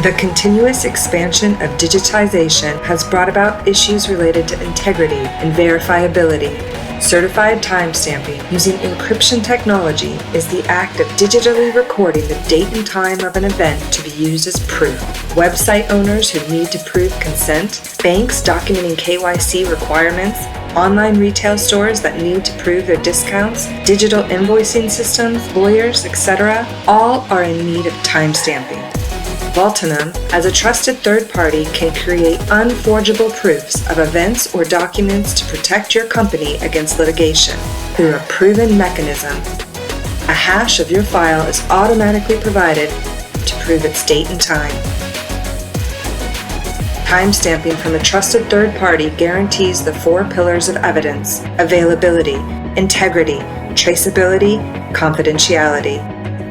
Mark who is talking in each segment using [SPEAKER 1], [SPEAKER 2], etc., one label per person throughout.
[SPEAKER 1] The continuous expansion of digitization has brought about issues related to integrity and verifiability. Certified timestamping using encryption technology is the act of digitally recording the date and time of an event to be used as proof. Website owners who need to prove consent, banks documenting KYC requirements, online retail stores that need to prove their discounts, digital invoicing systems, lawyers, etc., all are in need of timestamping. Vaultinum, as a trusted third party, can create unforgeable proofs of events or documents to protect your company against litigation through a proven mechanism. A hash of your file is automatically provided to prove its date and time. Timestamping from a trusted third party guarantees the 4 pillars of evidence: availability, integrity, traceability, confidentiality.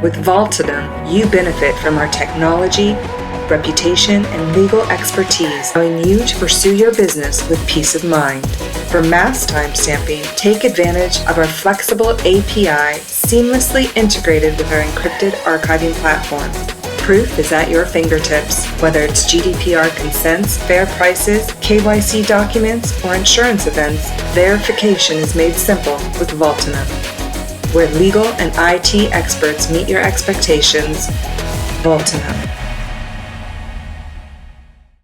[SPEAKER 1] With Vaultinum, you benefit from our technology, reputation, and legal expertise, allowing you to pursue your business with peace of mind. For mass timestamping, take advantage of our flexible API seamlessly integrated with our encrypted archiving platform. Proof is at your fingertips, whether it's GDPR consents, fair prices, KYC documents, or insurance events. Verification is made simple with Vaultinum. Where legal and IT experts meet your expectations, Vaultinum.